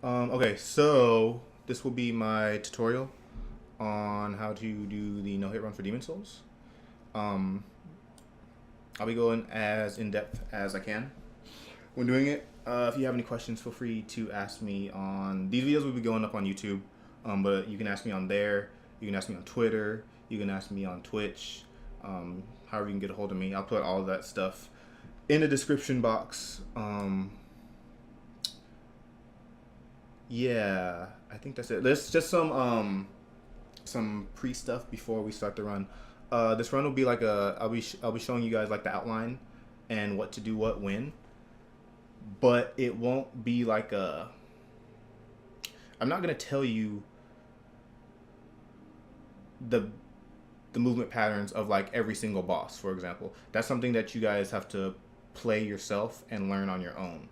Okay, so this will be my tutorial on how to do the no-hit run for Demon Souls. Um, I'll be going as in-depth as I can when doing it. If you have any questions, feel free to ask me on... These videos will be going up on YouTube, but you can ask me on there. You can ask me on Twitter. You can ask me on Twitch. However you can get a hold of me. I'll put all of that stuff in the description box. Yeah, I think that's it. There's just some pre stuff before we start the run. This run will be like I'll be showing you guys like the outline and what to do, what, when. But it won't be like I'm not gonna tell you the movement patterns of like every single boss, for example. That's something that you guys have to play yourself and learn on your own.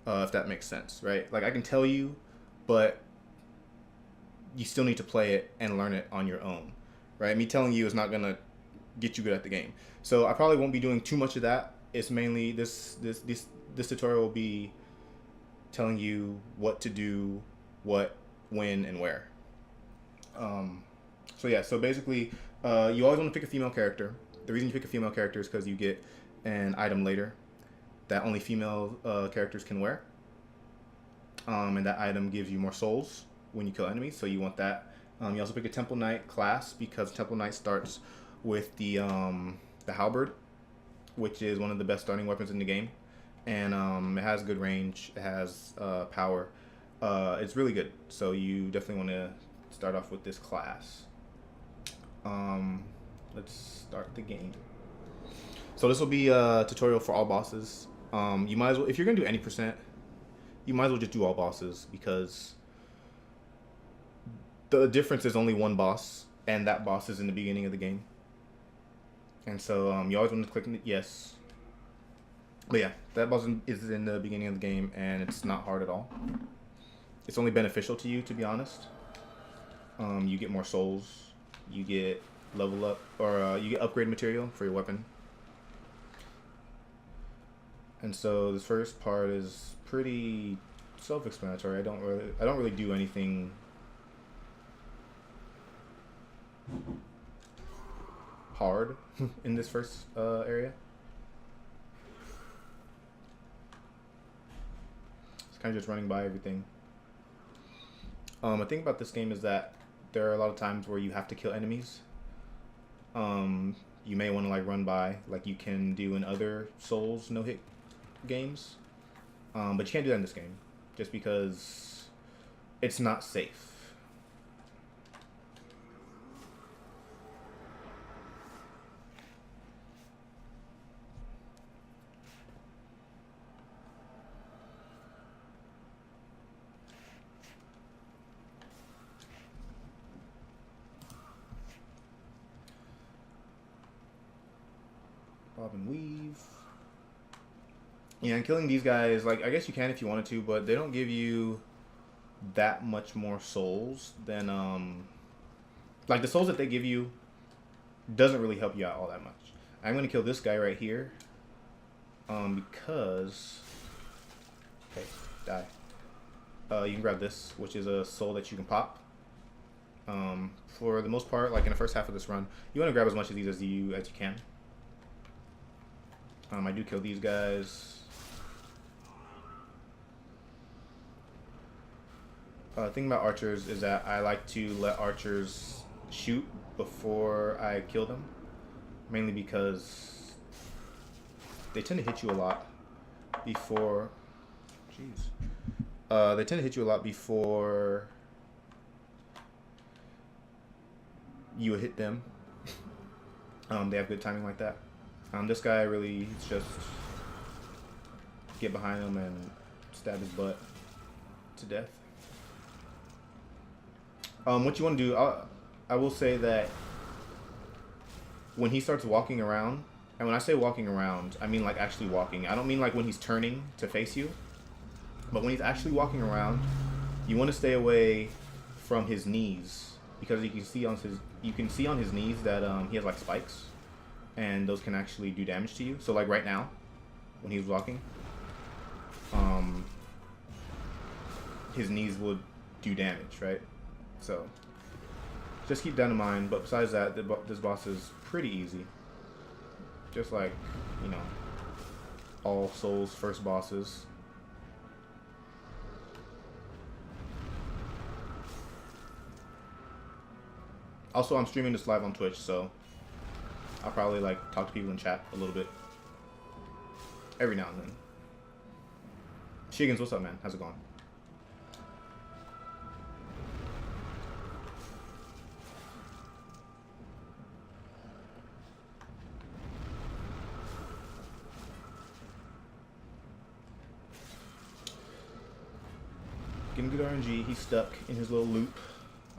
If that makes sense, right? Like I can tell you, but you still need to play it and learn it on your own, right? Me telling you is not gonna get you good at the game. So I probably won't be doing too much of that. It's mainly this tutorial will be telling you what to do, what, when, and where. So yeah, so basically, you always want to pick a female character. The reason you pick a female character is because you get an item later that only female characters can wear. And that item gives you more souls when you kill enemies, so you want that. You also pick a Temple Knight class because Temple Knight starts with the halberd, which is one of the best starting weapons in the game. And it has good range, it has power. It's really good, so you definitely want to start off with this class. Let's start the game. So this will be a tutorial for all bosses. You might as well, if you're gonna do any percent, you might as well just do all bosses because the difference is only one boss, and that boss is in the beginning of the game. And so you always want to click yes. But yeah, that boss is in the beginning of the game, and it's not hard at all. It's only beneficial to you, to be honest. You get more souls, you get level up, or you get upgrade material for your weapon. And so this first part is pretty self-explanatory. I don't really do anything hard in this first area. It's kind of just running by everything. The thing about this game is that there are a lot of times where you have to kill enemies. You may want to like run by, like you can do in other Souls no-hit games, but you can't do that in this game just because it's not safe. Bob and weave. Yeah, and killing these guys, like, I guess you can if you wanted to, but they don't give you that much more souls than, like, the souls that they give you doesn't really help you out all that much. I'm going to kill this guy right here, because, okay, die. You can grab this, which is a soul that you can pop. For the most part, like, in the first half of this run, you want to grab as much of these as you can. I do kill these guys. The thing about archers is that I like to let archers shoot before I kill them, mainly because they tend to hit you a lot before. Jeez. They tend to hit you a lot before you hit them. They have good timing like that. This guy really, it's just get behind him and stab his butt to death. What you want to do, I will say that when he starts walking around, and when I say walking around, I mean like actually walking. I don't mean like when he's turning to face you, but when he's actually walking around, you want to stay away from his knees because you can see on his knees that he has like spikes, and those can actually do damage to you. So like right now, when he's walking, his knees will do damage, right? So just keep that in mind. But besides that, this boss is pretty easy. Just like, you know, all Souls first bosses. Also, I'm streaming this live on Twitch, so I'll probably like talk to people in chat a little bit every now and then. Shiggins, what's up, man? How's it going? Getting good RNG. He's stuck in his little loop.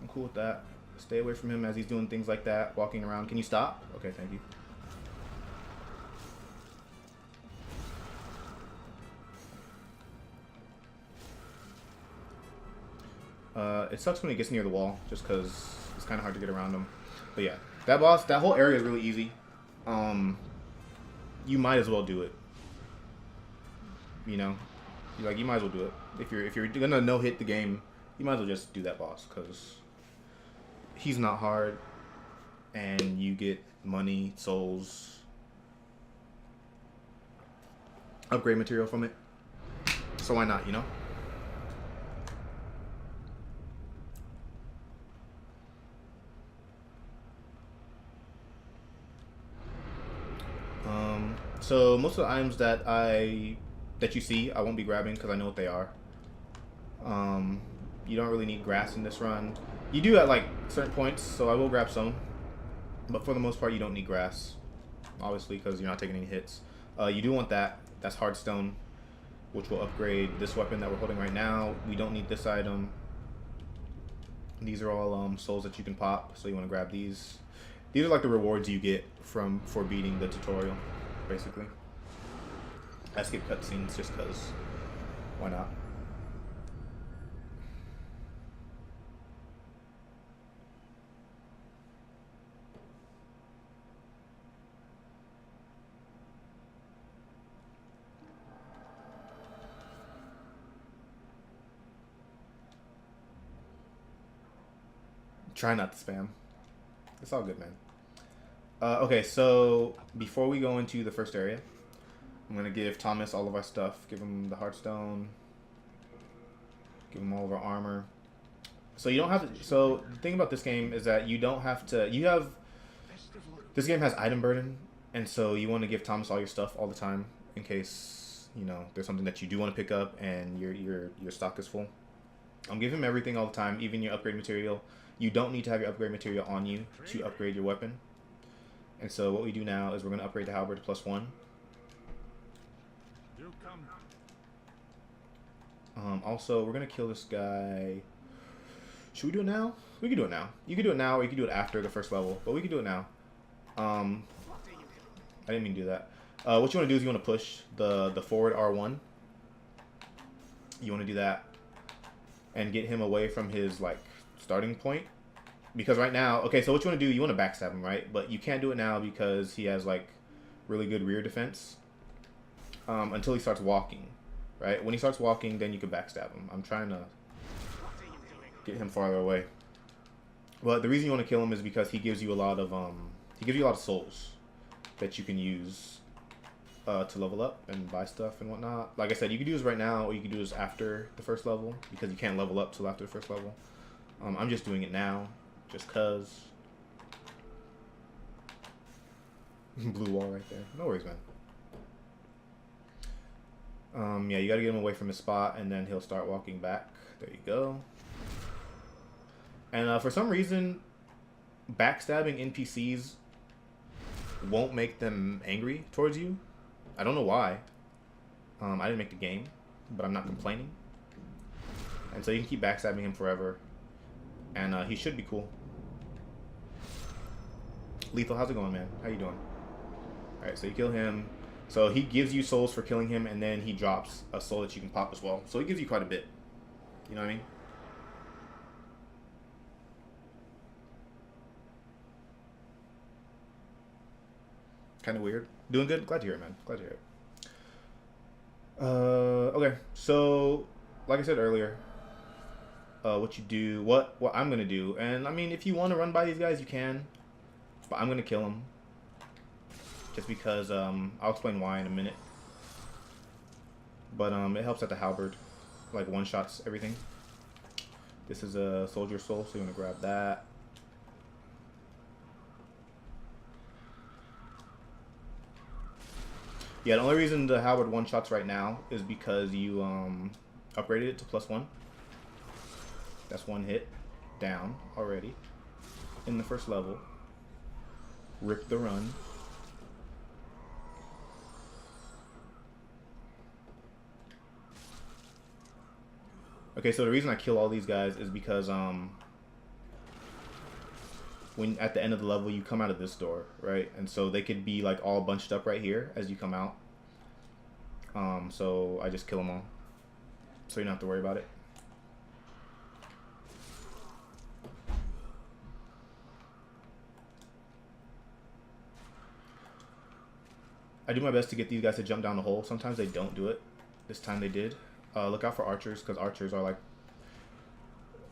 I'm cool with that. Stay away from him as he's doing things like that, walking around. Can you stop? Okay, thank you. It sucks when he gets near the wall, just because it's kind of hard to get around him. But yeah, that boss, that whole area is really easy. You might as well do it. You know, you might as well do it. If you're gonna no hit the game, you might as well just do that boss, because he's not hard, and you get money, souls, upgrade material from it. So why not, you know? So most of the items that you see, I won't be grabbing because I know what they are. You don't really need grass in this run. You do at like certain points, so I will grab some. But for the most part, you don't need grass, obviously, because you're not taking any hits. You do want that. That's hardstone, which will upgrade this weapon that we're holding right now. We don't need this item. These are all souls that you can pop, so you want to grab these. These are like the rewards you get for beating the tutorial, basically. I skip cutscenes just because. Why not? Try not to spam. It's all good, man. Okay, so before we go into the first area, I'm going to give Thomas all of our stuff. Give him the Hearthstone. Give him all of our armor. So you don't have to... So the thing about this game is that you don't have to... You have... This game has item burden, and so you want to give Thomas all your stuff all the time in case, you know, there's something that you do want to pick up and your stock is full. Give him everything all the time, even your upgrade material. You don't need to have your upgrade material on you to upgrade your weapon. And so what we do now is we're going to upgrade the halberd to +1. Also, we're going to kill this guy. Should we do it now? We can do it now. You can do it now, or you can do it after the first level. But we can do it now. I didn't mean to do that. What you want to do is you want to push the forward R1. You want to do that and get him away from his, like, starting point. Because right now, okay, so what you want to do, you want to backstab him, right? But you can't do it now because he has, like, really good rear defense until he starts walking, right? When he starts walking, then you can backstab him. I'm trying to get him farther away. But the reason you want to kill him is because he gives you a lot of souls that you can use to level up and buy stuff and whatnot. Like I said, you can do this right now, or you can do this after the first level because you can't level up till after the first level. I'm just doing it now, just cause. Blue wall right there. No worries, man. Yeah, you gotta get him away from his spot, and then he'll start walking back. There you go. And for some reason, backstabbing NPCs won't make them angry towards you. I don't know why. I didn't make the game, but I'm not complaining. And so you can keep backstabbing him forever. And he should be cool. Lethal, how's it going, man? How you doing? Alright, so you kill him. So he gives you souls for killing him, and then he drops a soul that you can pop as well. So he gives you quite a bit. You know what I mean? Kind of weird. Doing good? Glad to hear it, man. Glad to hear it. Okay, so like I said earlier, what you do, what I'm gonna do. And I mean, if you want to run by these guys, you can, but I'm gonna kill them just because I'll explain why in a minute. But it helps that the halberd like one shots everything. This is a soldier soul, so you want to grab that. Yeah, the only reason the halberd one shots right now is because you upgraded it to +1. That's one hit down already in the first level. Rip the run. Okay, so the reason I kill all these guys is because when at the end of the level you come out of this door, right? And so they could be like all bunched up right here as you come out. So I just kill them all, so you don't have to worry about it. I do my best to get these guys to jump down the hole. Sometimes they don't do it. This time they did. Look out for archers, because archers are like...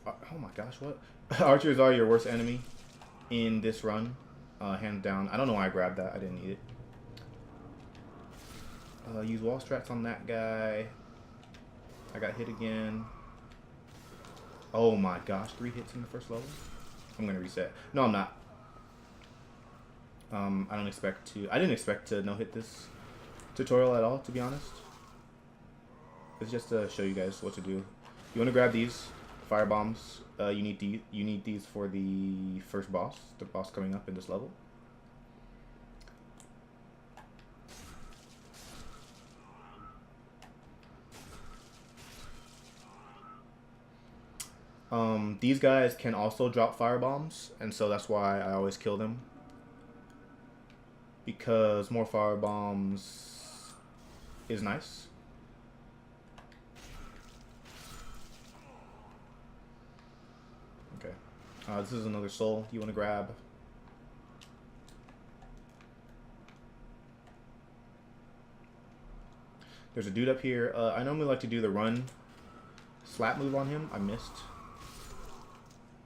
oh my gosh, what? Archers are your worst enemy in this run. Hands down. I don't know why I grabbed that. I didn't need it. Use wall strats on that guy. I got hit again. Oh my gosh, 3 hits in the first level? I'm going to reset. No, I'm not. I didn't expect to no-hit this tutorial at all, to be honest. It's just to show you guys what to do. You want to grab these fire bombs. You need these for the first boss, the boss coming up in this level. These guys can also drop fire bombs, and so that's why I always kill them. Because more fire bombs is nice. Okay. This is another soul you want to grab. There's a dude up here. I normally like to do the run slap move on him. I missed.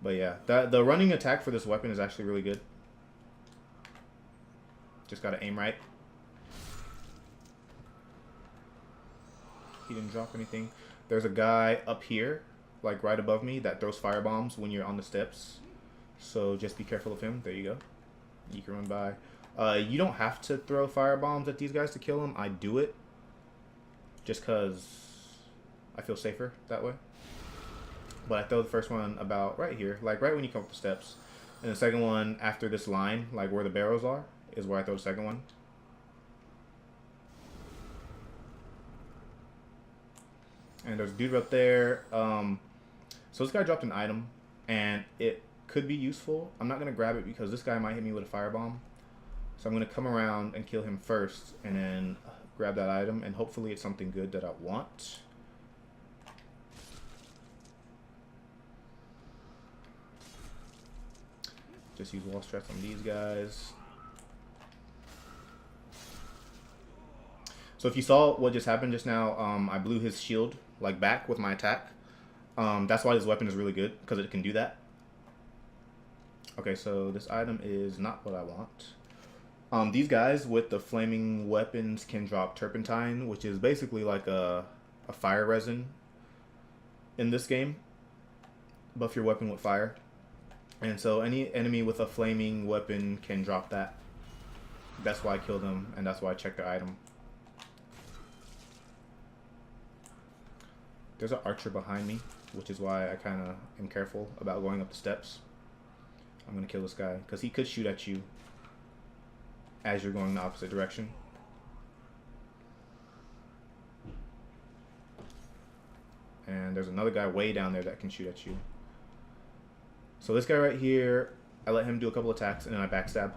But yeah, the running attack for this weapon is actually really good. Just gotta aim right. He didn't drop anything. There's a guy up here, like right above me, that throws fire bombs when you're on the steps. So just be careful of him. There you go. You can run by. You don't have to throw fire bombs at these guys to kill them. I do it just because I feel safer that way. But I throw the first one about right here, like right when you come up the steps. And the second one after this line, like where the barrels are, is where I throw the second one. And there's a dude up there. So this guy dropped an item, and it could be useful. I'm not going to grab it because this guy might hit me with a firebomb. So I'm going to come around and kill him first, and then grab that item, and hopefully it's something good that I want. Just use wall strats on these guys. So if you saw what just happened just now, I blew his shield like back with my attack. That's why this weapon is really good, because it can do that. Okay, so this item is not what I want. These guys with the flaming weapons can drop turpentine, which is basically like a fire resin in this game. Buff your weapon with fire. And so any enemy with a flaming weapon can drop that. That's why I killed them, and that's why I checked the item. There's an archer behind me, which is why I kind of am careful about going up the steps. I'm going to kill this guy, because he could shoot at you as you're going in the opposite direction. And there's another guy way down there that can shoot at you. So this guy right here, I let him do a couple attacks, and then I backstab.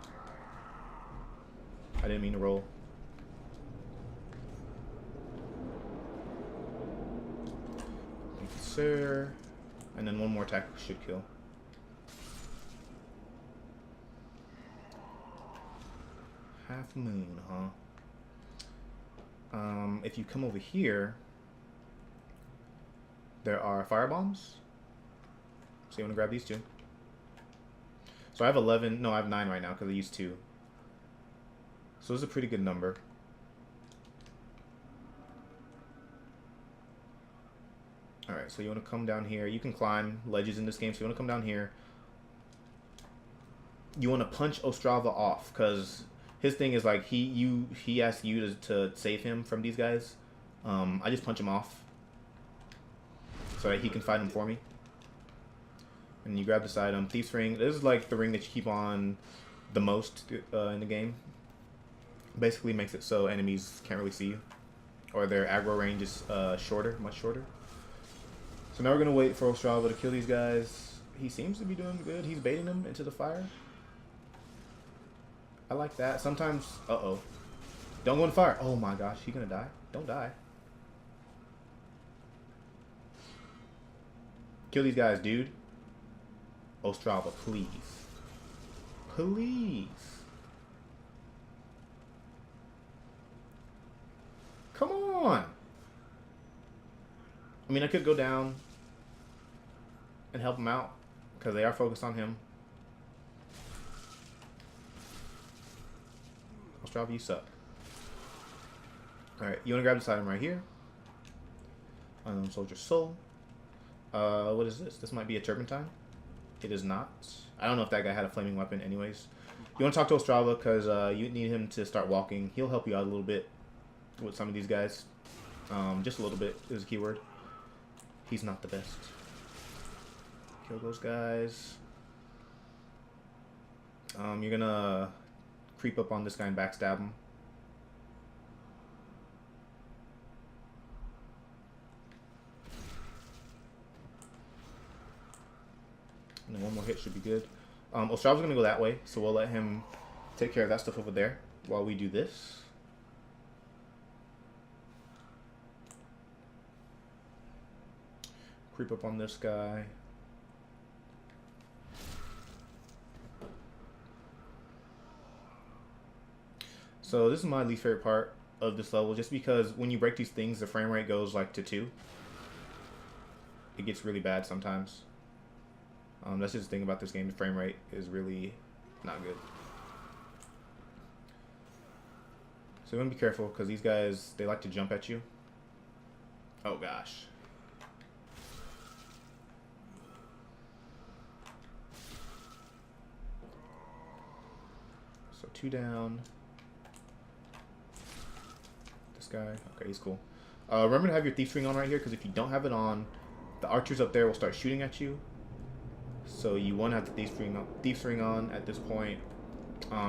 I didn't mean to roll. Thank you, sir. And then one more attack should kill. Half moon, huh? If you come over here, there are fire bombs. So you want to grab these two. So I have 11. No, I have 9 right now because I used 2. So this is a pretty good number. Alright, so you want to come down here. You can climb ledges in this game, so you want to come down here. You want to punch Ostrava off, because his thing is like, he asks you to save him from these guys. I just punch him off so that he can fight him for me. And you grab this item, Thief's Ring. This is like the ring that you keep on the most in the game. Basically makes it so enemies can't really see you, or their aggro range is shorter, much shorter. So now we're gonna wait for Ostrava to kill these guys. He seems to be doing good. He's baiting them into the fire. I like that. Sometimes, uh-oh. Don't go in the fire. Oh my gosh, he's gonna die. Don't die. Kill these guys, dude. Ostrava, please. Please. Come on. I mean, I could go down and help him out because they are focused on him. Ostrava, you suck. Alright, you want to grab this item right here. Soldier Soul. What is this? This might be a turpentine. It is not. I don't know if that guy had a flaming weapon anyways. You want to talk to Ostrava because you need him to start walking. He'll help you out a little bit with some of these guys. Just a little bit is a keyword. He's not the best. Kill those guys. You're gonna creep up on this guy and backstab him. And then one more hit should be good. Ostrava's gonna go that way, so we'll let him take care of that stuff over there while we do this. Creep up on this guy. So this is my least favorite part of this level, just because when you break these things, the frame rate goes like to 2. It gets really bad sometimes. That's just the thing about this game. The frame rate is really not good. So you want to be careful because these guys, they like to jump at you. Oh gosh. So 2 down. This guy. Okay, he's cool. Remember to have your Thief's Ring on right here, because if you don't have it on, the archers up there will start shooting at you. So you want to have the Thief's Ring on at this point.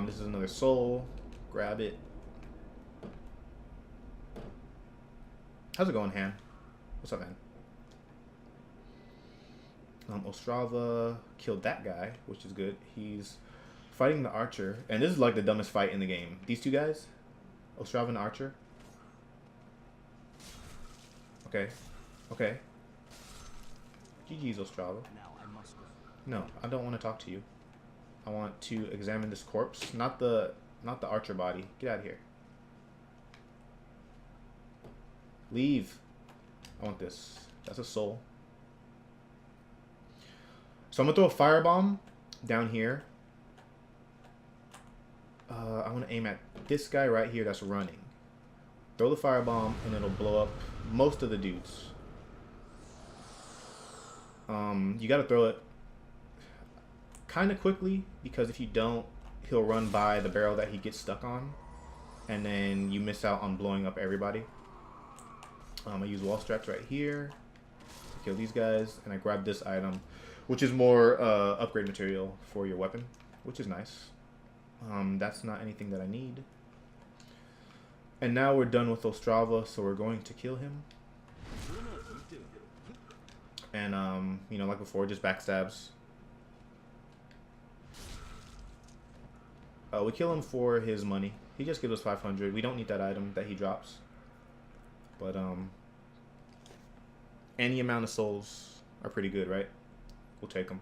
This is another soul. Grab it. How's it going, Han? What's up, man? Ostrava killed that guy, which is good. He's fighting the archer. And this is like the dumbest fight in the game. These two guys. Ostrava and Archer. Okay. Okay. GG's, Ostrava. No, I don't want to talk to you. I want to examine this corpse, not the archer body. Get out of here. Leave. I want this. That's a soul. So I'm gonna throw a firebomb down here. I want to aim at this guy right here that's running. Throw the firebomb and it'll blow up most of the dudes. You gotta throw it kind of quickly, because if you don't, he'll run by the barrel that he gets stuck on, and then you miss out on blowing up everybody. I use wall straps right here to kill these guys, and I grab this item, which is more upgrade material for your weapon, which is nice. That's not anything that I need. And now we're done with Ostrava, so we're going to kill him. And, you know, like before, just backstabs. We kill him for his money. He just gives us 500. We don't need that item that he drops. But, any amount of souls are pretty good, right? We'll take them.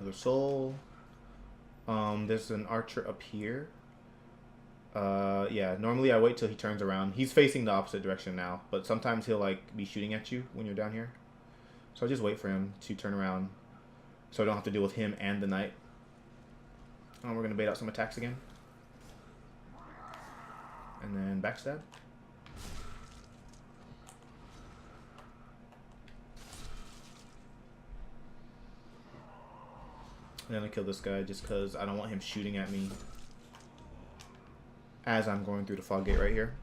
another soul. There's an archer up here. Yeah, normally I wait till he turns around. He's facing the opposite direction now, but sometimes he'll like be shooting at you when you're down here. So I just wait for him to turn around so I don't have to deal with him and the knight. We're going to bait out some attacks again. And then backstab. And then I kill this guy just because I don't want him shooting at me as I'm going through the fog gate right here.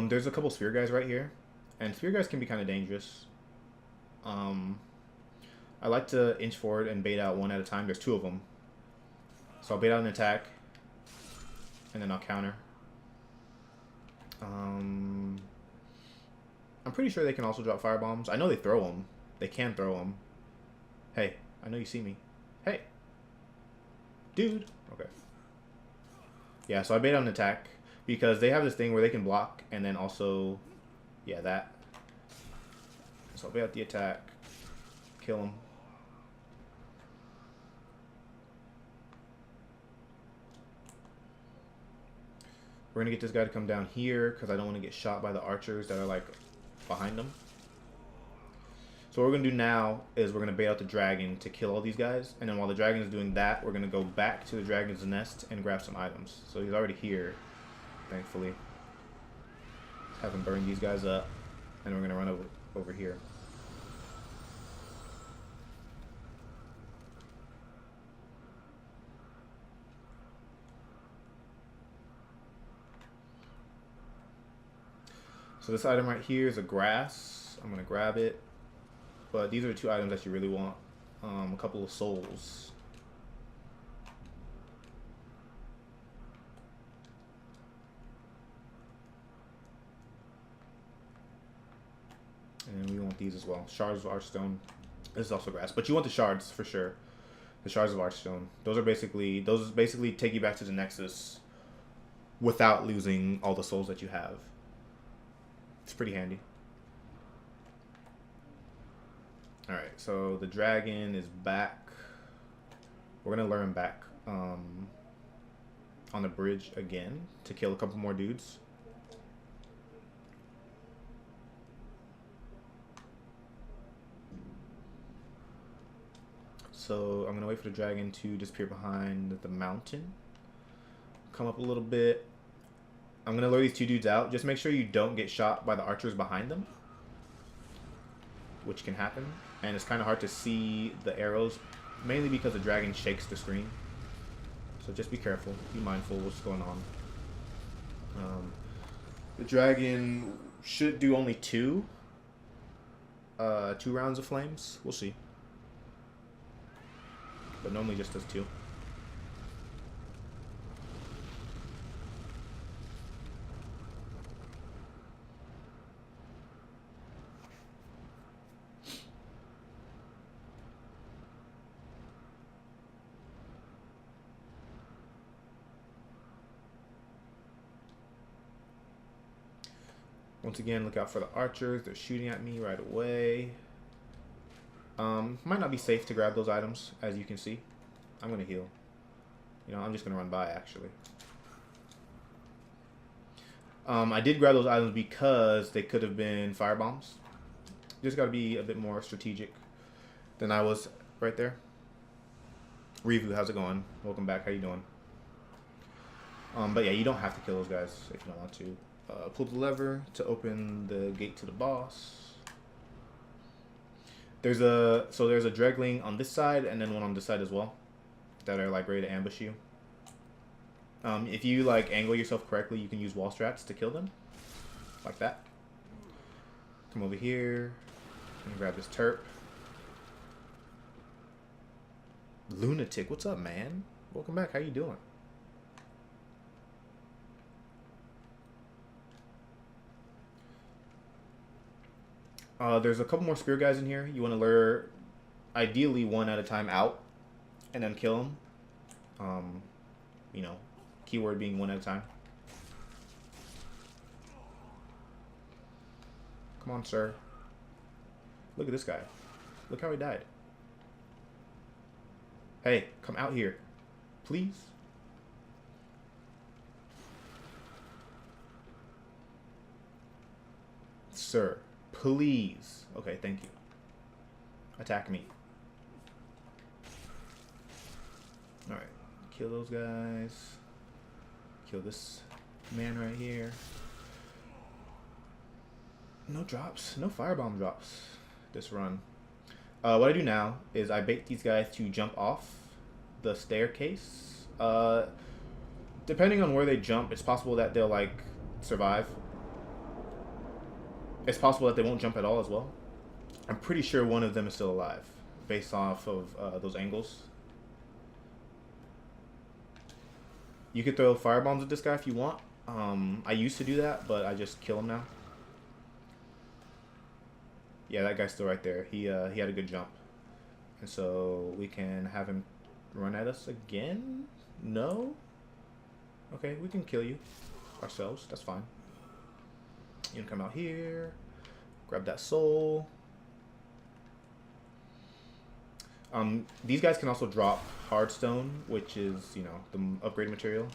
There's a couple spear guys right here, and spear guys can be kind of dangerous. I like to inch forward and bait out one at a time. There's two of them. So I'll bait out an attack, and then I'll counter. I'm pretty sure they can also drop firebombs. I know they throw them. They can throw them. Hey, I know you see me. Hey. Dude. Okay. Yeah, so I bait out an attack because they have this thing where they can block and then also, yeah, that. So I'll bait out the attack. Kill him. We're going to get this guy to come down here because I don't want to get shot by the archers that are like behind them. So what we're going to do now is we're going to bait out the dragon to kill all these guys. And then while the dragon is doing that, we're going to go back to the dragon's nest and grab some items. So he's already here, thankfully. Have him burn these guys up. And we're going to run over here. So this item right here is a grass. I'm going to grab it. But these are the two items that you really want. A couple of souls. And we want these as well. Shards of Archstone. This is also grass. But you want the shards for sure. The shards of Archstone. Those basically take you back to the Nexus without losing all the souls that you have. It's pretty handy. Alright, so the dragon is back. We're going to lure him back on the bridge again to kill a couple more dudes. So I'm going to wait for the dragon to disappear behind the mountain. Come up a little bit. I'm going to lure these two dudes out. Just make sure you don't get shot by the archers behind them, which can happen. And it's kind of hard to see the arrows, mainly because the dragon shakes the screen. So just be careful. Be mindful of what's going on. The dragon should do only two rounds of flames. We'll see. But normally just does two. Once again, look out for the archers. They're shooting at me right away. Might not be safe to grab those items, as you can see. I'm going to heal. You know, I'm just going to run by, actually. I did grab those items because they could have been firebombs. Just got to be a bit more strategic than I was right there. Revu, how's it going? Welcome back. How you doing? But yeah, you don't have to kill those guys if you don't want to. Pull the lever to open the gate to the boss. There's a dregling on this side and then one on this side as well that are like ready to ambush you. If you like angle yourself correctly, you can use wall strats to kill them, like that. Come over here and grab this terp. Lunatic, what's up, man? Welcome back. How you doing? There's a couple more spear guys in here. You want to lure, ideally, one at a time out, and then kill them. You know, keyword being one at a time. Come on, sir. Look at this guy. Look how he died. Hey, come out here. Please. Sir, please. Okay, thank you. Attack me. Alright. Kill those guys. Kill this man right here. No drops. No firebomb drops this run. What I do now is I bait these guys to jump off the staircase. Depending on where they jump, it's possible that they'll, like, survive. It's possible that they won't jump at all as well. I'm pretty sure one of them is still alive, based off of those angles. You could throw firebombs at this guy if you want. I used to do that, but I just kill him now. Yeah, that guy's still right there. He had a good jump. And so we can have him run at us again? No? Okay, we can kill you ourselves. That's fine. You can come out here. Grab that soul. These guys can also drop hardstone, which is, you know, the upgrade material.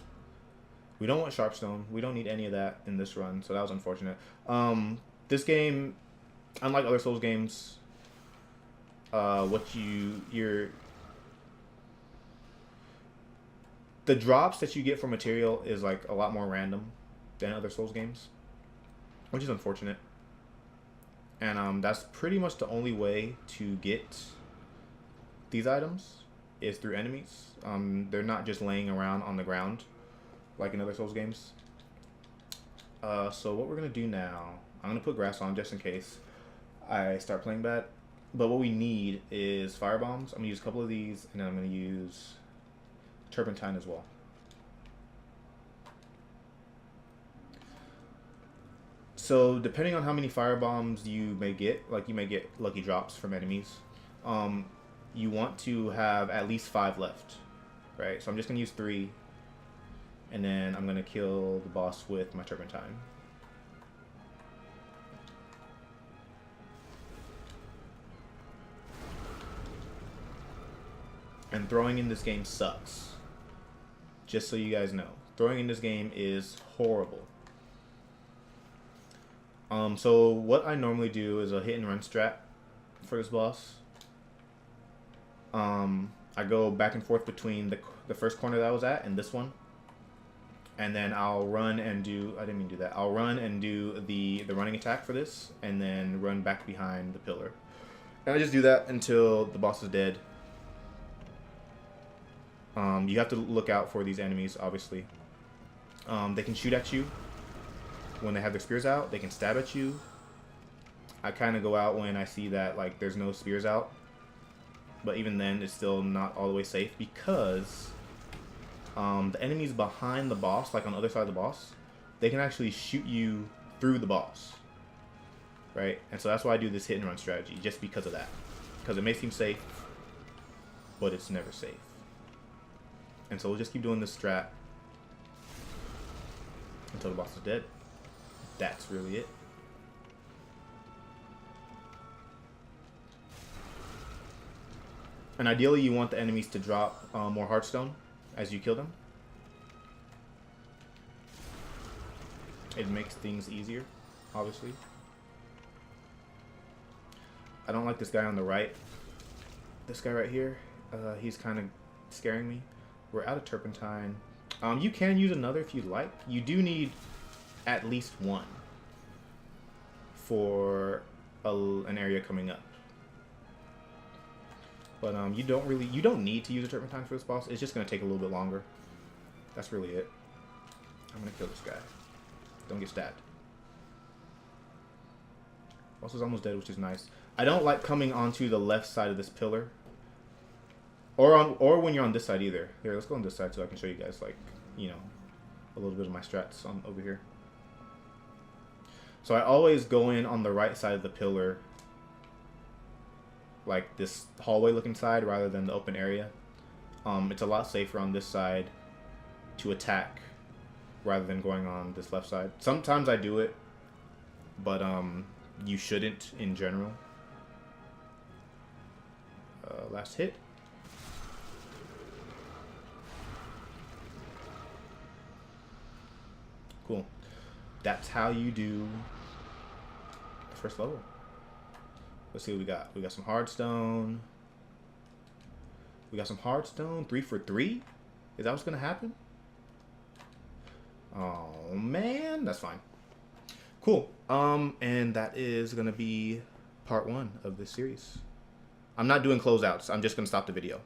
We don't want sharpstone. We don't need any of that in this run, so that was unfortunate. This game, unlike other Souls games, the drops that you get for material is like a lot more random than other Souls games, which is unfortunate. And that's pretty much the only way to get these items is through enemies. They're not just laying around on the ground like in other Souls games. So what we're gonna do now, I'm gonna put grass on just in case I start playing bad. But what we need is fire bombs. I'm gonna use a couple of these, and then I'm gonna use turpentine as well. So depending on how many fire bombs you may get, like you may get lucky drops from enemies, you want to have at least 5 left, right? So I'm just gonna use 3, and then I'm gonna kill the boss with my turpentine. And throwing in this game sucks. Just so you guys know, throwing in this game is horrible. So what I normally do is a hit and run strat for this boss. I go back and forth between the first corner that I was at and this one. And then I'll run and do, I didn't mean to do that. I'll run and do the running attack for this, and then run back behind the pillar. And I just do that until the boss is dead. You have to look out for these enemies, obviously. They can shoot at you when they have their spears out. They can stab at you. I kind of go out when I see that like there's no spears out. But even then, it's still not all the way safe because the enemies behind the boss, like on the other side of the boss, they can actually shoot you through the boss. Right? And so that's why I do this hit and run strategy, just because of that. Because it may seem safe, but it's never safe. And so we'll just keep doing this strat until the boss is dead. That's really it. And ideally you want the enemies to drop more heartstone as you kill them. It makes things easier, obviously. I don't like this guy on the right. This guy right here, he's kind of scaring me. We're out of turpentine. You can use another if you'd like. You do need at least 1 for an area coming up. But you don't need to use a turpentine for this boss. It's just gonna take a little bit longer. That's really it. I'm gonna kill this guy. Don't get stabbed. Boss is almost dead, which is nice. I don't like coming onto the left side of this pillar. Or when you're on this side either. Here, let's go on this side so I can show you guys, like, you know, a little bit of my strats on over here. So I always go in on the right side of the pillar like this hallway looking side rather than the open area. It's a lot safer on this side to attack rather than going on this left side. Sometimes I do it, but you shouldn't in general. Last hit. Cool. That's how you do the first level. Let's see what we got. We got some hardstone. We got some hardstone. 3 for 3? Is that what's gonna happen? Oh man, that's fine. Cool. And that is gonna be part 1 of this series. I'm not doing closeouts. I'm just gonna stop the video.